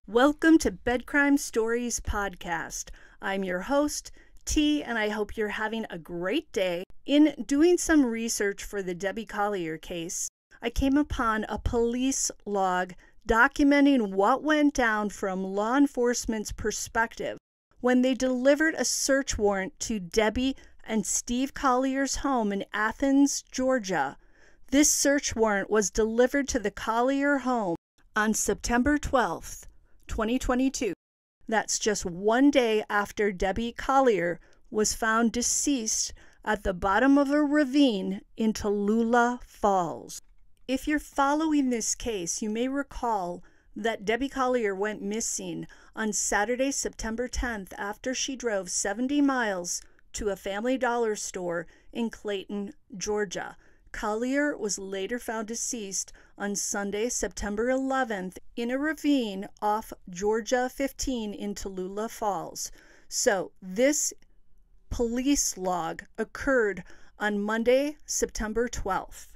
Welcome to Bedcrime Stories Podcast. I'm your host, T, and I hope you're having a great day. In doing some research for the Debbie Collier case, I came upon a police log documenting what went down from law enforcement's perspective when they delivered a search warrant to Debbie and Steve Collier's home in Athens, Georgia. This search warrant was delivered to the Collier home on September 12th. 2022. That's just one day after Debbie Collier was found deceased at the bottom of a ravine in Tallulah Falls. If you're following this case, you may recall that Debbie Collier went missing on Saturday, September 10th after she drove 70 miles to a Family Dollar store in Clayton, Georgia. Collier was later found deceased on Sunday, September 11th in a ravine off Georgia 15 in Tallulah Falls. So this police log occurred on Monday, September 12th.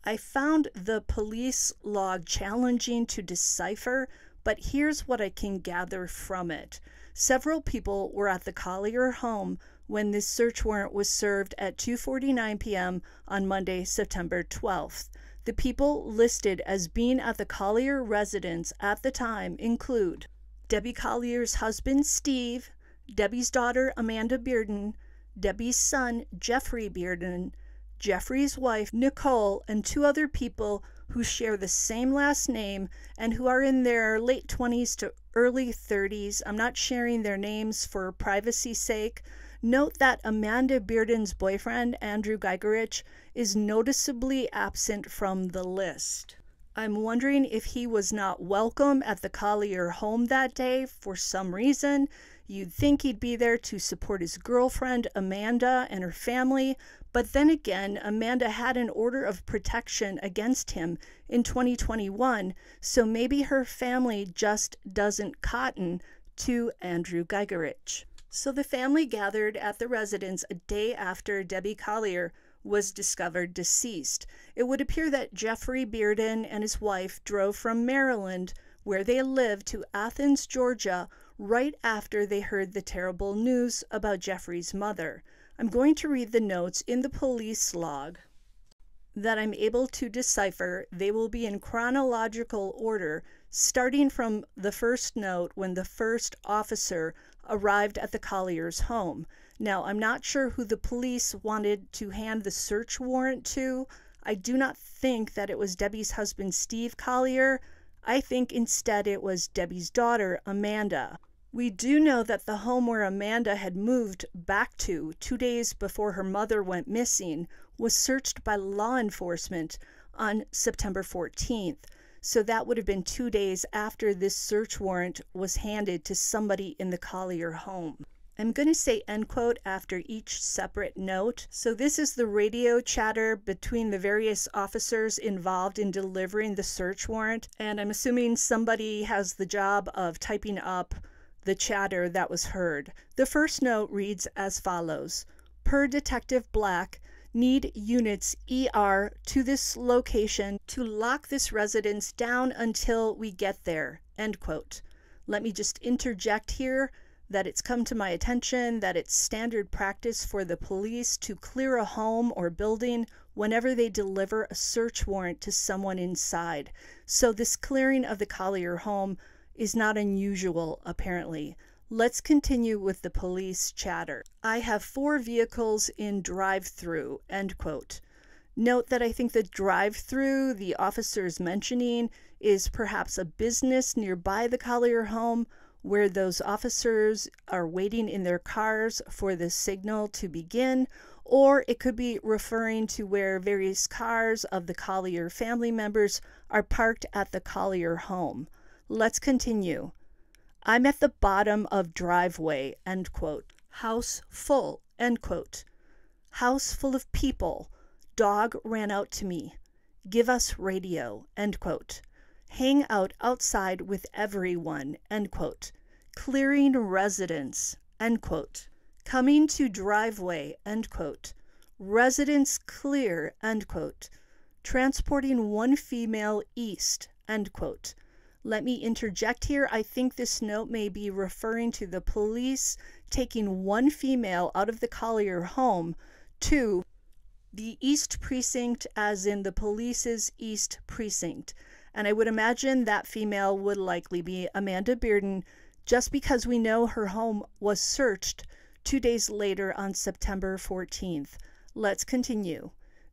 I found the police log challenging to decipher, but here's what I can gather from it. Several people were at the Collier home when this search warrant was served at 2:49 p.m. on Monday, September 12th. The people listed as being at the Collier residence at the time include Debbie Collier's husband, Steve, Debbie's daughter, Amanda Bearden, Debbie's son, Jeffrey Bearden, Jeffrey's wife, Nicole, and two other people who share the same last name and who are in their late 20s to early 30s. I'm not sharing their names for privacy's sake. Note that Amanda Bearden's boyfriend, Andrew Gigerich, is noticeably absent from the list. I'm wondering if he was not welcome at the Collier home that day for some reason. You'd think he'd be there to support his girlfriend, Amanda, and her family, but then again, Amanda had an order of protection against him in 2021, so maybe her family just doesn't cotton to Andrew Gigerich. So the family gathered at the residence a day after Debbie Collier was discovered deceased. It would appear that Jeffrey Bearden and his wife drove from Maryland, where they lived, to Athens, Georgia, right after they heard the terrible news about Jeffrey's mother. I'm going to read the notes in the police log that I'm able to decipher. They will be in chronological order, starting from the first note when the first officer arrived at the Collier's home. Now, I'm not sure who the police wanted to hand the search warrant to. I do not think that it was Debbie's husband, Steve Collier. I think instead it was Debbie's daughter, Amanda. We do know that the home where Amanda had moved back to 2 days before her mother went missing was searched by law enforcement on September 14th. So that would have been 2 days after this search warrant was handed to somebody in the Collier home. I'm going to say end quote after each separate note. So this is the radio chatter between the various officers involved in delivering the search warrant. And I'm assuming somebody has the job of typing up the chatter that was heard. The first note reads as follows. Per Detective Black, need units ER to this location to lock this residence down until we get there, end quote. Let me just interject here that it's come to my attention that it's standard practice for the police to clear a home or building whenever they deliver a search warrant to someone inside. So this clearing of the Collier home is not unusual, apparently. Let's continue with the police chatter. I have 4 vehicles in drive-through, end quote. Note that I think the drive-through the officer's mentioning is perhaps a business nearby the Collier home where those officers are waiting in their cars for the signal to begin, or it could be referring to where various cars of the Collier family members are parked at the Collier home. Let's continue. I'm at the bottom of driveway, end quote. House full, end quote. House full of people. Dog ran out to me. Give us radio, end quote. Hang out outside with everyone, end quote. Clearing residence, end quote. Coming to driveway, end quote. Residence clear, end quote. Transporting one female east, end quote. Let me interject here. I think this note may be referring to the police taking one female out of the Collier home to the East Precinct, as in the police's East Precinct. And I would imagine that female would likely be Amanda Bearden, just because we know her home was searched 2 days later on September 14th. Let's continue.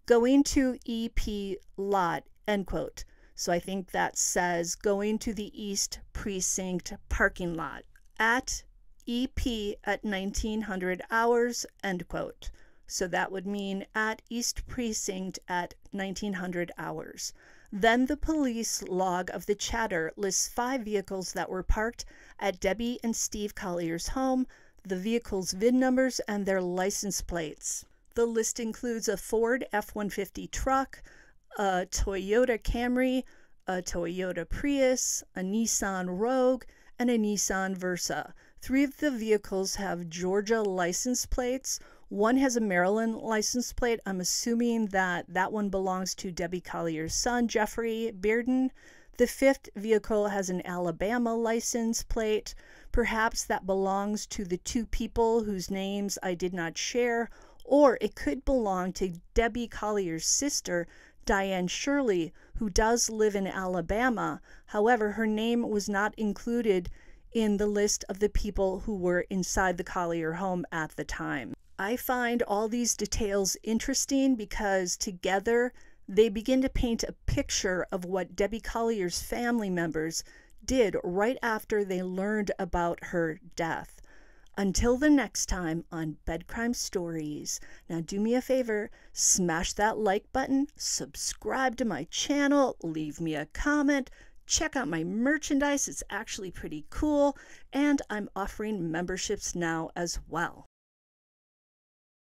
Going to EP lot, end quote. So I think that says going to the East Precinct parking lot at EP at 1900 hours, end quote. So that would mean at East Precinct at 1900 hours. Then the police log of the chatter lists 5 vehicles that were parked at Debbie and Steve Collier's home, the vehicles' VIN numbers, and their license plates. The list includes a Ford F-150 truck, a Toyota Camry, a Toyota Prius, a Nissan Rogue, and a Nissan Versa. 3 of the vehicles have Georgia license plates. 1 has a Maryland license plate. I'm assuming that one belongs to Debbie Collier's son, Jeffrey Bearden. The 5th vehicle has an Alabama license plate. Perhaps that belongs to the 2 people whose names I did not share, or it could belong to Debbie Collier's sister, Diane Shirley, who does live in Alabama. However, her name was not included in the list of the people who were inside the Collier home at the time. I find all these details interesting because together they begin to paint a picture of what Debbie Collier's family members did right after they learned about her death. Until the next time on Bed Crime Stories. Now do me a favor, smash that like button, subscribe to my channel, leave me a comment, check out my merchandise, it's actually pretty cool, and I'm offering memberships now as well.